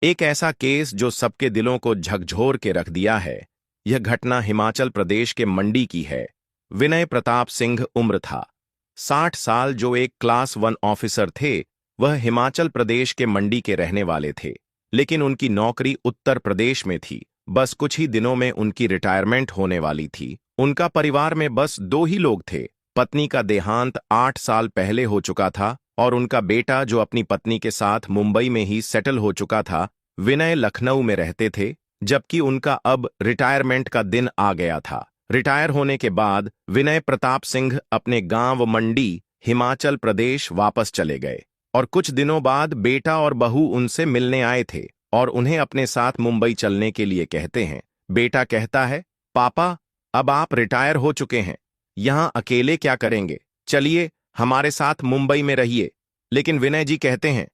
एक ऐसा केस जो सबके दिलों को झकझोर के रख दिया है। यह घटना हिमाचल प्रदेश के मंडी की है। विनय प्रताप सिंह उम्र था 60 साल, जो एक क्लास 1 ऑफिसर थे। वह हिमाचल प्रदेश के मंडी के रहने वाले थे, लेकिन उनकी नौकरी उत्तर प्रदेश में थी। बस कुछ ही दिनों में उनकी रिटायरमेंट होने वाली थी। उनका परिवार में बस 2 ही लोग थे। पत्नी का देहांत 8 साल पहले हो चुका था और उनका बेटा, जो अपनी पत्नी के साथ मुंबई में ही सेटल हो चुका था। विनय लखनऊ में रहते थे, जबकि उनका अब रिटायरमेंट का दिन आ गया था। रिटायर होने के बाद विनय प्रताप सिंह अपने गांव मंडी, हिमाचल प्रदेश वापस चले गए और कुछ दिनों बाद बेटा और बहू उनसे मिलने आए थे और उन्हें अपने साथ मुंबई चलने के लिए कहते हैं। बेटा कहता है, पापा, अब आप रिटायर हो चुके हैं, यहां अकेले क्या करेंगे? चलिए हमारे साथ मुंबई में रहिए। लेकिन विनय जी कहते हैं,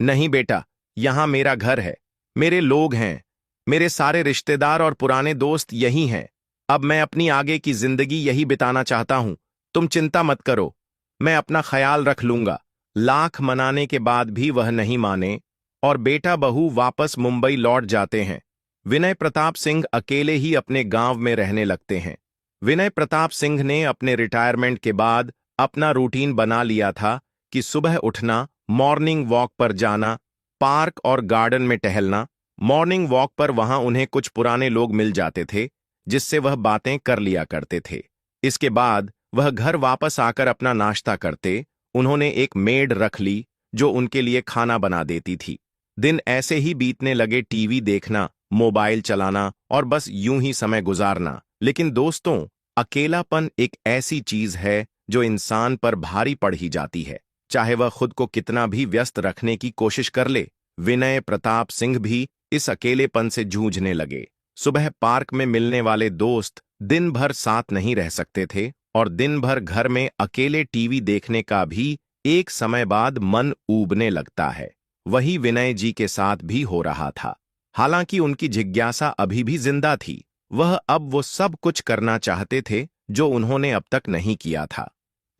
नहीं बेटा, यहां मेरा घर है, मेरे लोग हैं, मेरे सारे रिश्तेदार और पुराने दोस्त यही हैं। अब मैं अपनी आगे की जिंदगी यही बिताना चाहता हूं। तुम चिंता मत करो, मैं अपना ख्याल रख लूंगा। लाख मनाने के बाद भी वह नहीं माने और बेटा बहू वापस मुंबई लौट जाते हैं। विनय प्रताप सिंह अकेले ही अपने गांव में रहने लगते हैं। विनय प्रताप सिंह ने अपने रिटायरमेंट के बाद अपना रूटीन बना लिया था कि सुबह उठना, मॉर्निंग वॉक पर जाना, पार्क और गार्डन में टहलना। मॉर्निंग वॉक पर वहां उन्हें कुछ पुराने लोग मिल जाते थे, जिससे वह बातें कर लिया करते थे। इसके बाद वह घर वापस आकर अपना नाश्ता करते। उन्होंने एक मेड रख ली जो उनके लिए खाना बना देती थी। दिन ऐसे ही बीतने लगे, टीवी देखना, मोबाइल चलाना और बस यूं ही समय गुजारना। लेकिन दोस्तों, अकेलापन एक ऐसी चीज है जो इंसान पर भारी पड़ ही जाती है, चाहे वह खुद को कितना भी व्यस्त रखने की कोशिश कर ले। विनय प्रताप सिंह भी इस अकेलेपन से जूझने लगे। सुबह पार्क में मिलने वाले दोस्त दिन भर साथ नहीं रह सकते थे और दिन भर घर में अकेले टीवी देखने का भी एक समय बाद मन ऊबने लगता है। वही विनय जी के साथ भी हो रहा था। हालांकि उनकी जिज्ञासा अभी भी जिंदा थी। वह अब वो सब कुछ करना चाहते थे जो उन्होंने अब तक नहीं किया था।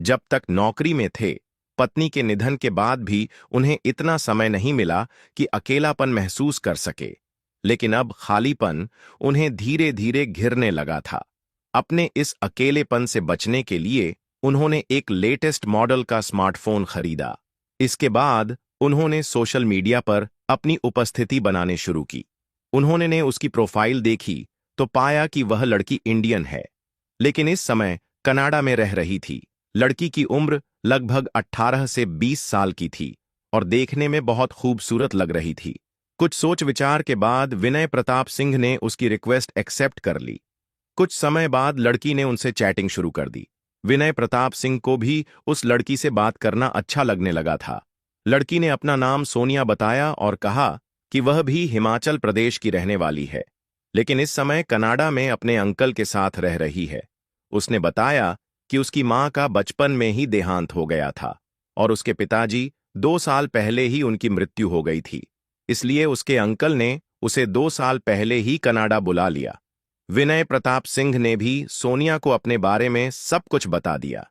जब तक नौकरी में थे, पत्नी के निधन के बाद भी उन्हें इतना समय नहीं मिला कि अकेलापन महसूस कर सके। लेकिन अब खालीपन उन्हें धीरे धीरे घिरने लगा था। अपने इस अकेलेपन से बचने के लिए उन्होंने एक लेटेस्ट मॉडल का स्मार्टफोन खरीदा। इसके बाद उन्होंने सोशल मीडिया पर अपनी उपस्थिति बनाने शुरू की। उन्होंने उसकी प्रोफाइल देखी तो पाया कि वह लड़की इंडियन है, लेकिन इस समय कनाडा में रह रही थी। लड़की की उम्र लगभग 18 से 20 साल की थी और देखने में बहुत खूबसूरत लग रही थी। कुछ सोच विचार के बाद विनय प्रताप सिंह ने उसकी रिक्वेस्ट एक्सेप्ट कर ली। कुछ समय बाद लड़की ने उनसे चैटिंग शुरू कर दी। विनय प्रताप सिंह को भी उस लड़की से बात करना अच्छा लगने लगा था। लड़की ने अपना नाम सोनिया बताया और कहा कि वह भी हिमाचल प्रदेश की रहने वाली है, लेकिन इस समय कनाडा में अपने अंकल के साथ रह रही है। उसने बताया कि उसकी मां का बचपन में ही देहांत हो गया था और उसके पिताजी 2 साल पहले ही उनकी मृत्यु हो गई थी। इसलिए उसके अंकल ने उसे 2 साल पहले ही कनाडा बुला लिया। विनय प्रताप सिंह ने भी सोनिया को अपने बारे में सब कुछ बता दिया।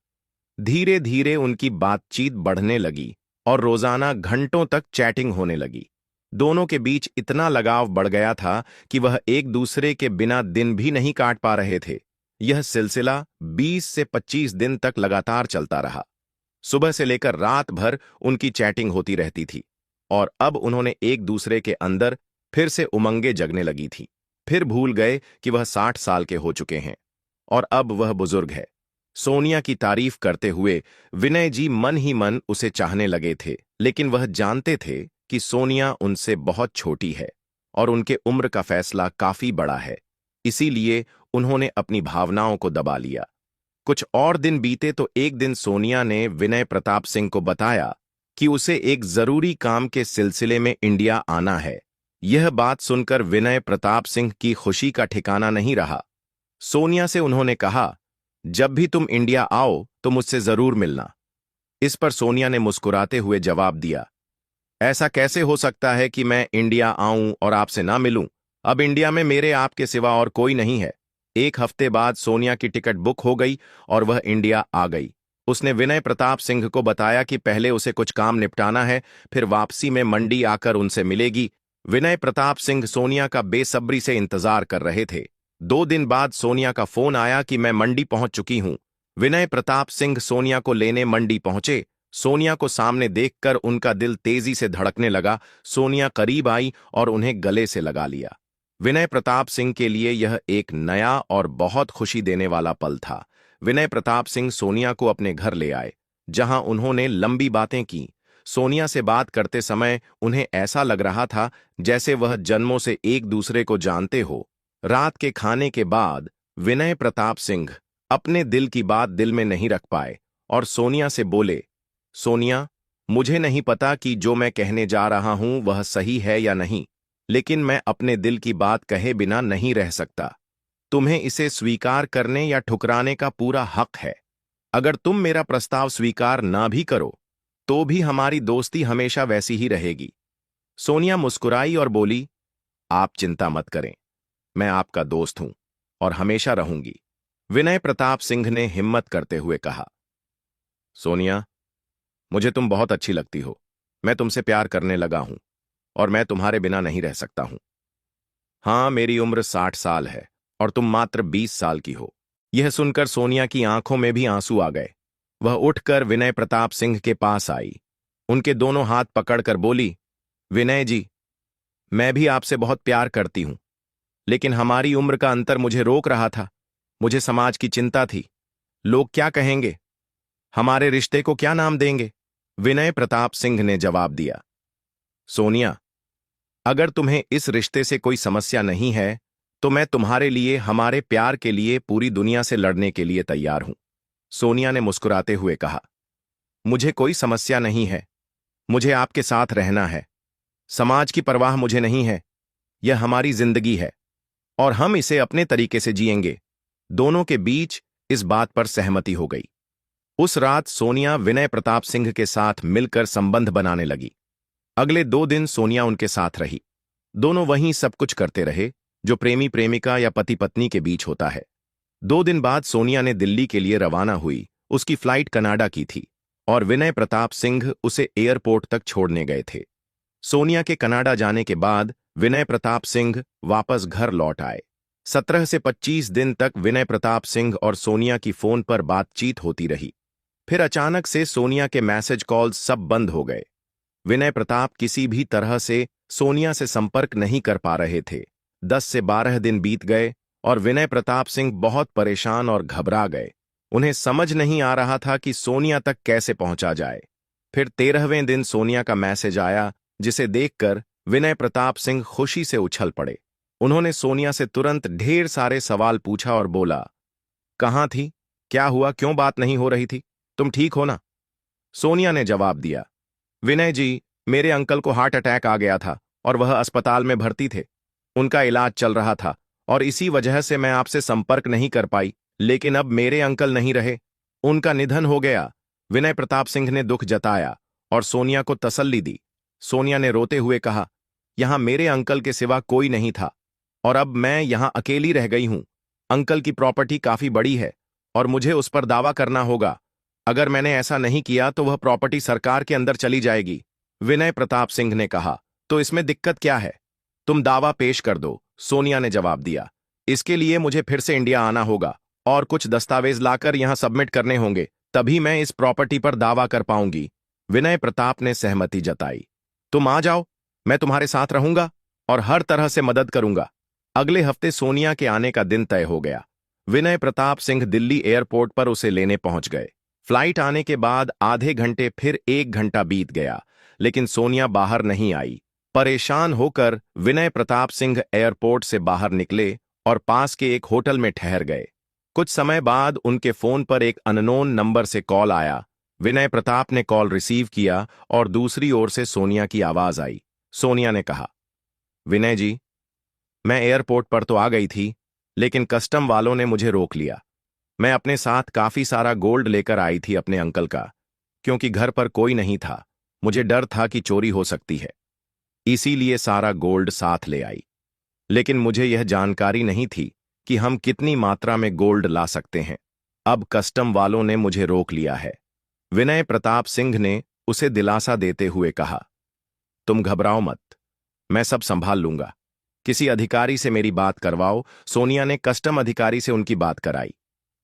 धीरे धीरे उनकी बातचीत बढ़ने लगी और रोजाना घंटों तक चैटिंग होने लगी। दोनों के बीच इतना लगाव बढ़ गया था कि वह एक दूसरे के बिना दिन भी नहीं काट पा रहे थे। यह सिलसिला 20 से 25 दिन तक लगातार चलता रहा। सुबह से लेकर रात भर उनकी चैटिंग होती रहती थी और अब उन्होंने एक दूसरे के अंदर फिर से उमंगें जगने लगी थी। फिर भूल गए कि वह 60 साल के हो चुके हैं और अब वह बुजुर्ग है। सोनिया की तारीफ करते हुए विनय जी मन ही मन उसे चाहने लगे थे, लेकिन वह जानते थे कि सोनिया उनसे बहुत छोटी है और उनके उम्र का फैसला काफी बड़ा है। इसीलिए उन्होंने अपनी भावनाओं को दबा लिया। कुछ और दिन बीते तो एक दिन सोनिया ने विनय प्रताप सिंह को बताया कि उसे एक जरूरी काम के सिलसिले में इंडिया आना है। यह बात सुनकर विनय प्रताप सिंह की खुशी का ठिकाना नहीं रहा। सोनिया से उन्होंने कहा, जब भी तुम इंडिया आओ तो मुझसे जरूर मिलना। इस पर सोनिया ने मुस्कुराते हुए जवाब दिया, ऐसा कैसे हो सकता है कि मैं इंडिया आऊं और आपसे ना मिलूं? अब इंडिया में मेरे आपके सिवा और कोई नहीं है। एक हफ्ते बाद सोनिया की टिकट बुक हो गई और वह इंडिया आ गई। उसने विनय प्रताप सिंह को बताया कि पहले उसे कुछ काम निपटाना है, फिर वापसी में मंडी आकर उनसे मिलेगी। विनय प्रताप सिंह सोनिया का बेसब्री से इंतजार कर रहे थे। 2 दिन बाद सोनिया का फोन आया कि मैं मंडी पहुंच चुकी हूं। विनय प्रताप सिंह सोनिया को लेने मंडी पहुंचे। सोनिया को सामने देखकर उनका दिल तेजी से धड़कने लगा। सोनिया करीब आई और उन्हें गले से लगा लिया। विनय प्रताप सिंह के लिए यह एक नया और बहुत खुशी देने वाला पल था। विनय प्रताप सिंह सोनिया को अपने घर ले आए, जहां उन्होंने लंबी बातें की। सोनिया से बात करते समय उन्हें ऐसा लग रहा था जैसे वह जन्मों से एक दूसरे को जानते हो। रात के खाने के बाद विनय प्रताप सिंह अपने दिल की बात दिल में नहीं रख पाए और सोनिया से बोले, सोनिया, मुझे नहीं पता कि जो मैं कहने जा रहा हूं वह सही है या नहीं, लेकिन मैं अपने दिल की बात कहे बिना नहीं रह सकता। तुम्हें इसे स्वीकार करने या ठुकराने का पूरा हक है। अगर तुम मेरा प्रस्ताव स्वीकार ना भी करो तो भी हमारी दोस्ती हमेशा वैसी ही रहेगी। सोनिया मुस्कुराई और बोली, आप चिंता मत करें, मैं आपका दोस्त हूं और हमेशा रहूंगी। विनय प्रताप सिंह ने हिम्मत करते हुए कहा, सोनिया, मुझे तुम बहुत अच्छी लगती हो। मैं तुमसे प्यार करने लगा हूं और मैं तुम्हारे बिना नहीं रह सकता हूं। हां, मेरी उम्र 60 साल है और तुम मात्र 20 साल की हो। यह सुनकर सोनिया की आंखों में भी आंसू आ गए। वह उठकर विनय प्रताप सिंह के पास आई, उनके दोनों हाथ पकड़कर बोली, विनय जी, मैं भी आपसे बहुत प्यार करती हूं, लेकिन हमारी उम्र का अंतर मुझे रोक रहा था। मुझे समाज की चिंता थी। लोग क्या कहेंगे? हमारे रिश्ते को क्या नाम देंगे? विनय प्रताप सिंह ने जवाब दिया, सोनिया, अगर तुम्हें इस रिश्ते से कोई समस्या नहीं है तो मैं तुम्हारे लिए, हमारे प्यार के लिए पूरी दुनिया से लड़ने के लिए तैयार हूं। सोनिया ने मुस्कुराते हुए कहा, मुझे कोई समस्या नहीं है। मुझे आपके साथ रहना है। समाज की परवाह मुझे नहीं है। यह हमारी जिंदगी है और हम इसे अपने तरीके से जिएंगे। दोनों के बीच इस बात पर सहमति हो गई। उस रात सोनिया विनय प्रताप सिंह के साथ मिलकर संबंध बनाने लगी। अगले 2 दिन सोनिया उनके साथ रही। दोनों वहीं सब कुछ करते रहे जो प्रेमी प्रेमिका या पति पत्नी के बीच होता है। 2 दिन बाद सोनिया ने दिल्ली के लिए रवाना हुई। उसकी फ्लाइट कनाडा की थी और विनय प्रताप सिंह उसे एयरपोर्ट तक छोड़ने गए थे। सोनिया के कनाडा जाने के बाद विनय प्रताप सिंह वापस घर लौट आए। 17 से 25 दिन तक विनय प्रताप सिंह और सोनिया की फोन पर बातचीत होती रही। फिर अचानक से सोनिया के मैसेज कॉल्स सब बंद हो गए। विनय प्रताप किसी भी तरह से सोनिया से संपर्क नहीं कर पा रहे थे। 10 से 12 दिन बीत गए और विनय प्रताप सिंह बहुत परेशान और घबरा गए। उन्हें समझ नहीं आ रहा था कि सोनिया तक कैसे पहुंचा जाए। फिर 13वें दिन सोनिया का मैसेज आया, जिसे देखकर विनय प्रताप सिंह खुशी से उछल पड़े। उन्होंने सोनिया से तुरंत ढेर सारे सवाल पूछा और बोला, कहाँ थी? क्या हुआ? क्यों बात नहीं हो रही थी? तुम ठीक हो ना? सोनिया ने जवाब दिया, विनय जी, मेरे अंकल को हार्ट अटैक आ गया था और वह अस्पताल में भर्ती थे। उनका इलाज चल रहा था और इसी वजह से मैं आपसे संपर्क नहीं कर पाई। लेकिन अब मेरे अंकल नहीं रहे, उनका निधन हो गया। विनय प्रताप सिंह ने दुख जताया और सोनिया को तसल्ली दी। सोनिया ने रोते हुए कहा, यहां मेरे अंकल के सिवा कोई नहीं था और अब मैं यहां अकेली रह गई हूं। अंकल की प्रॉपर्टी काफी बड़ी है और मुझे उस पर दावा करना होगा। अगर मैंने ऐसा नहीं किया तो वह प्रॉपर्टी सरकार के अंदर चली जाएगी। विनय प्रताप सिंह ने कहा, तो इसमें दिक्कत क्या है? तुम दावा पेश कर दो। सोनिया ने जवाब दिया, इसके लिए मुझे फिर से इंडिया आना होगा और कुछ दस्तावेज लाकर यहां सबमिट करने होंगे, तभी मैं इस प्रॉपर्टी पर दावा कर पाऊंगी। विनय प्रताप ने सहमति जताई। तुम आ जाओ, मैं तुम्हारे साथ रहूंगा और हर तरह से मदद करूंगा। अगले हफ्ते सोनिया के आने का दिन तय हो गया। विनय प्रताप सिंह दिल्ली एयरपोर्ट पर उसे लेने पहुंच गए। फ्लाइट आने के बाद आधे घंटे फिर 1 घंटा बीत गया, लेकिन सोनिया बाहर नहीं आई। परेशान होकर विनय प्रताप सिंह एयरपोर्ट से बाहर निकले और पास के एक होटल में ठहर गए। कुछ समय बाद उनके फोन पर एक अननोन नंबर से कॉल आया। विनय प्रताप ने कॉल रिसीव किया और दूसरी ओर से सोनिया की आवाज आई। सोनिया ने कहा, विनय जी, मैं एयरपोर्ट पर तो आ गई थी, लेकिन कस्टम वालों ने मुझे रोक लिया। मैं अपने साथ काफी सारा गोल्ड लेकर आई थी अपने अंकल का, क्योंकि घर पर कोई नहीं था। मुझे डर था कि चोरी हो सकती है, इसीलिए सारा गोल्ड साथ ले आई। लेकिन मुझे यह जानकारी नहीं थी कि हम कितनी मात्रा में गोल्ड ला सकते हैं। अब कस्टम वालों ने मुझे रोक लिया है। विनय प्रताप सिंह ने उसे दिलासा देते हुए कहा, तुम घबराओ मत, मैं सब संभाल लूंगा। किसी अधिकारी से मेरी बात करवाओ। सोनिया ने कस्टम अधिकारी से उनकी बात कराई।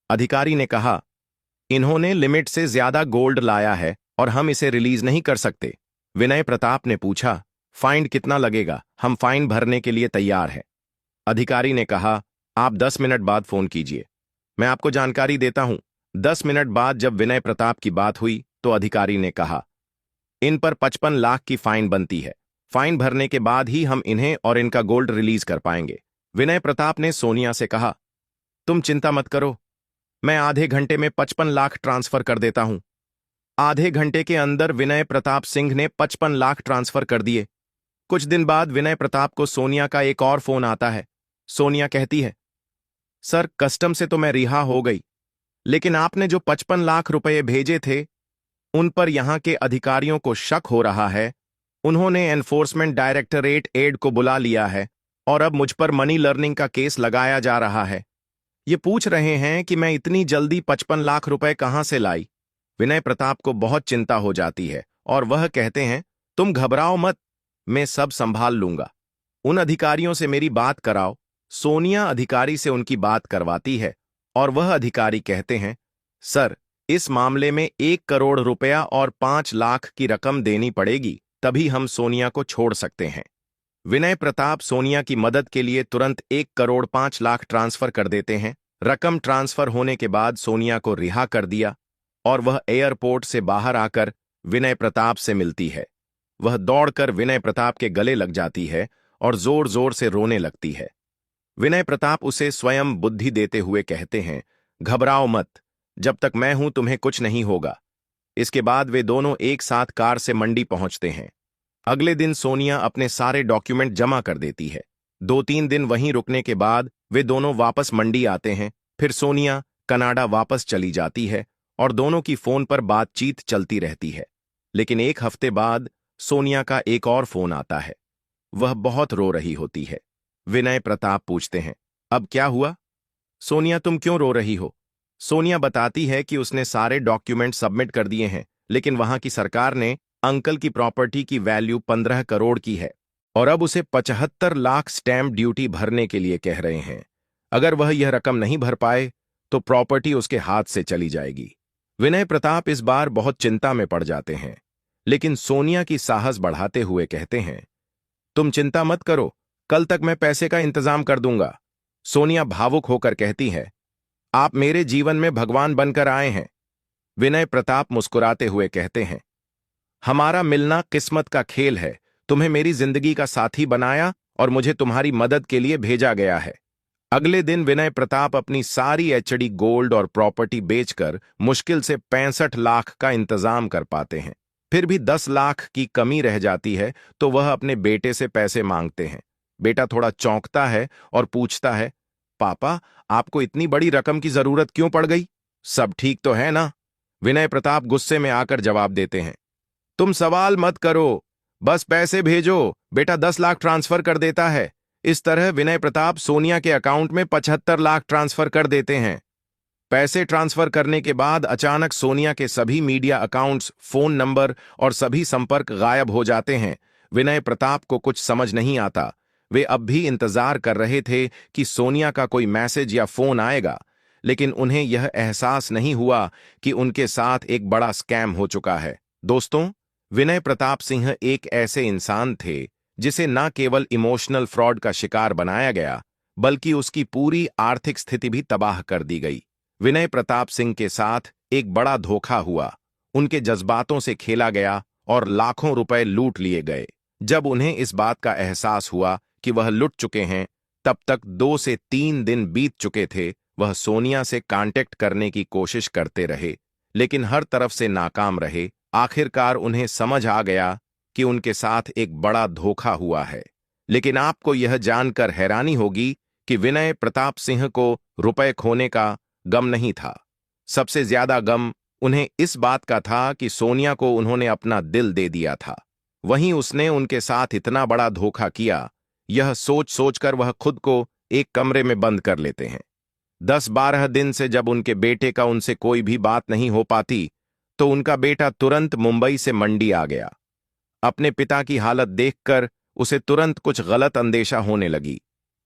अधिकारी ने कहा, इन्होंने लिमिट से ज्यादा गोल्ड लाया है और हम इसे रिलीज नहीं कर सकते। विनय प्रताप ने पूछा, फाइन कितना लगेगा? हम फाइन भरने के लिए तैयार हैं। अधिकारी ने कहा, आप 10 मिनट बाद फोन कीजिए, मैं आपको जानकारी देता हूं। 10 मिनट बाद जब विनय प्रताप की बात हुई तो अधिकारी ने कहा, इन पर 55 लाख की फाइन बनती है। फाइन भरने के बाद ही हम इन्हें और इनका गोल्ड रिलीज कर पाएंगे। विनय प्रताप ने सोनिया से कहा, तुम चिंता मत करो, मैं आधे घंटे में 55 लाख ट्रांसफर कर देता हूं। आधे घंटे के अंदर विनय प्रताप सिंह ने 55 लाख ट्रांसफर कर दिए। कुछ दिन बाद विनय प्रताप को सोनिया का एक और फोन आता है। सोनिया कहती है, सर कस्टम से तो मैं रिहा हो गई, लेकिन आपने जो 55 लाख रुपए भेजे थे उन पर यहां के अधिकारियों को शक हो रहा है। उन्होंने एनफोर्समेंट डायरेक्टरेट एड को बुला लिया है और अब मुझ पर मनी लर्निंग का केस लगाया जा रहा है। ये पूछ रहे हैं कि मैं इतनी जल्दी 55 लाख रुपए कहां से लाई। विनय प्रताप को बहुत चिंता हो जाती है और वह कहते हैं, तुम घबराओ मत, मैं सब संभाल लूंगा। उन अधिकारियों से मेरी बात कराओ। सोनिया अधिकारी से उनकी बात करवाती है और वह अधिकारी कहते हैं, सर इस मामले में 1 करोड़ रुपया और 5 लाख की रकम देनी पड़ेगी, तभी हम सोनिया को छोड़ सकते हैं। विनय प्रताप सोनिया की मदद के लिए तुरंत 1 करोड़ 5 लाख ट्रांसफर कर देते हैं। रकम ट्रांसफर होने के बाद सोनिया को रिहा कर दिया और वह एयरपोर्ट से बाहर आकर विनय प्रताप से मिलती है। वह दौड़कर विनय प्रताप के गले लग जाती है और जोर जोर से रोने लगती है। विनय प्रताप उसे स्वयं बुद्धि देते हुए कहते हैं, घबराओ मत, जब तक मैं हूं तुम्हें कुछ नहीं होगा। इसके बाद वे दोनों एक साथ कार से मंडी पहुंचते हैं। अगले दिन सोनिया अपने सारे डॉक्यूमेंट जमा कर देती है। 2-3 दिन वहीं रुकने के बाद वे दोनों वापस मंडी आते हैं। फिर सोनिया कनाडा वापस चली जाती है और दोनों की फोन पर बातचीत चलती रहती है। लेकिन एक हफ्ते बाद सोनिया का एक और फोन आता है। वह बहुत रो रही होती है। विनय प्रताप पूछते हैं, अब क्या हुआ? सोनिया तुम क्यों रो रही हो? सोनिया बताती है कि उसने सारे डॉक्यूमेंट सबमिट कर दिए हैं, लेकिन वहां की सरकार ने अंकल की प्रॉपर्टी की वैल्यू 15 करोड़ की है और अब उसे 75 लाख स्टैम्प ड्यूटी भरने के लिए कह रहे हैं। अगर वह यह रकम नहीं भर पाए तो प्रॉपर्टी उसके हाथ से चली जाएगी। विनय प्रताप इस बार बहुत चिंता में पड़ जाते हैं, लेकिन सोनिया की साहस बढ़ाते हुए कहते हैं, तुम चिंता मत करो, कल तक मैं पैसे का इंतजाम कर दूंगा। सोनिया भावुक होकर कहती है, आप मेरे जीवन में भगवान बनकर आए हैं। विनय प्रताप मुस्कुराते हुए कहते हैं, हमारा मिलना किस्मत का खेल है। तुम्हें मेरी जिंदगी का साथी बनाया और मुझे तुम्हारी मदद के लिए भेजा गया है। अगले दिन विनय प्रताप अपनी सारी एचडी गोल्ड और प्रॉपर्टी बेचकर मुश्किल से 65 लाख का इंतजाम कर पाते हैं। फिर भी 10 लाख की कमी रह जाती है तो वह अपने बेटे से पैसे मांगते हैं। बेटा थोड़ा चौंकता है और पूछता है, पापा आपको इतनी बड़ी रकम की जरूरत क्यों पड़ गई? सब ठीक तो है ना? विनय प्रताप गुस्से में आकर जवाब देते हैं, तुम सवाल मत करो, बस पैसे भेजो, बेटा 10 लाख ट्रांसफर कर देता है। इस तरह विनय प्रताप सोनिया के अकाउंट में 75 लाख ट्रांसफर कर देते हैं। पैसे ट्रांसफर करने के बाद अचानक सोनिया के सभी मीडिया अकाउंट्स, फोन नंबर और सभी संपर्क गायब हो जाते हैं। विनय प्रताप को कुछ समझ नहीं आता। वे अब भी इंतजार कर रहे थे कि सोनिया का कोई मैसेज या फोन आएगा, लेकिन उन्हें यह एहसास नहीं हुआ कि उनके साथ एक बड़ा स्कैम हो चुका है। दोस्तों, विनय प्रताप सिंह एक ऐसे इंसान थे जिसे न केवल इमोशनल फ्रॉड का शिकार बनाया गया, बल्कि उसकी पूरी आर्थिक स्थिति भी तबाह कर दी गई। विनय प्रताप सिंह के साथ एक बड़ा धोखा हुआ। उनके जज्बातों से खेला गया और लाखों रुपए लूट लिए गए। जब उन्हें इस बात का एहसास हुआ कि वह लुट चुके हैं, तब तक 2 से 3 दिन बीत चुके थे। वह सोनिया से कांटेक्ट करने की कोशिश करते रहे, लेकिन हर तरफ से नाकाम रहे। आखिरकार उन्हें समझ आ गया कि उनके साथ एक बड़ा धोखा हुआ है। लेकिन आपको यह जानकर हैरानी होगी कि विनय प्रताप सिंह को रुपए खोने का गम नहीं था। सबसे ज्यादा गम उन्हें इस बात का था कि सोनिया को उन्होंने अपना दिल दे दिया था। वहीं उसने उनके साथ इतना बड़ा धोखा किया, यह सोच सोचकर वह खुद को एक कमरे में बंद कर लेते हैं। 10-12 दिन से जब उनके बेटे का उनसे कोई भी बात नहीं हो पाती, तो उनका बेटा तुरंत मुंबई से मंडी आ गया। अपने पिता की हालत देखकर उसे तुरंत कुछ गलत अंदेशा होने लगी।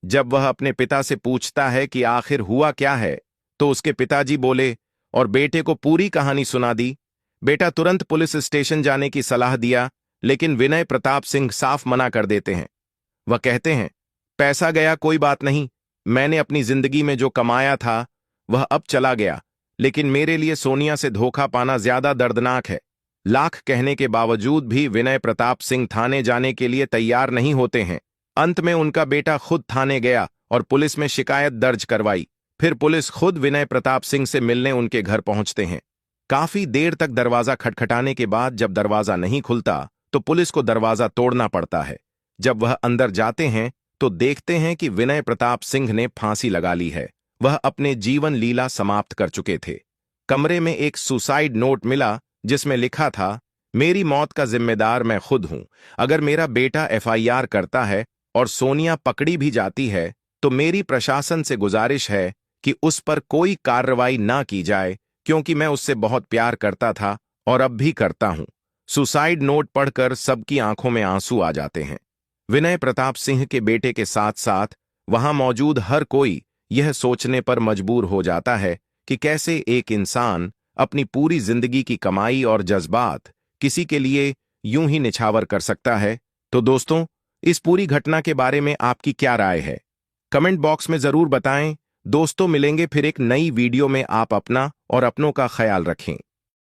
जब वह अपने पिता से पूछता है कि आखिर हुआ क्या है, तो उसके पिताजी बोले और बेटे को पूरी कहानी सुना दी। बेटा तुरंत पुलिस स्टेशन जाने की सलाह दिया, लेकिन विनय प्रताप सिंह साफ मना कर देते हैं। वह कहते हैं, पैसा गया कोई बात नहीं, मैंने अपनी जिंदगी में जो कमाया था वह अब चला गया, लेकिन मेरे लिए सोनिया से धोखा पाना ज्यादा दर्दनाक है। लाख कहने के बावजूद भी विनय प्रताप सिंह थाने जाने के लिए तैयार नहीं होते हैं। अंत में उनका बेटा खुद थाने गया और पुलिस में शिकायत दर्ज करवाई। फिर पुलिस खुद विनय प्रताप सिंह से मिलने उनके घर पहुंचते हैं। काफी देर तक दरवाजा खटखटाने के बाद जब दरवाजा नहीं खुलता तो पुलिस को दरवाजा तोड़ना पड़ता है। जब वह अंदर जाते हैं तो देखते हैं कि विनय प्रताप सिंह ने फांसी लगा ली है। वह अपने जीवन लीला समाप्त कर चुके थे। कमरे में एक सुसाइड नोट मिला जिसमें लिखा था, मेरी मौत का जिम्मेदार मैं खुद हूं। अगर मेरा बेटा एफआईआर करता है और सोनिया पकड़ी भी जाती है तो मेरी प्रशासन से गुजारिश है कि उस पर कोई कार्रवाई ना की जाए, क्योंकि मैं उससे बहुत प्यार करता था और अब भी करता हूं। सुसाइड नोट पढ़कर सबकी आंखों में आंसू आ जाते हैं। विनय प्रताप सिंह के बेटे के साथ साथ वहां मौजूद हर कोई यह सोचने पर मजबूर हो जाता है कि कैसे एक इंसान अपनी पूरी जिंदगी की कमाई और जज्बात किसी के लिए यूं ही निछावर कर सकता है। तो दोस्तों, इस पूरी घटना के बारे में आपकी क्या राय है? कमेंट बॉक्स में जरूर बताएं। दोस्तों, मिलेंगे फिर एक नई वीडियो में। आप अपना और अपनों का ख्याल रखें।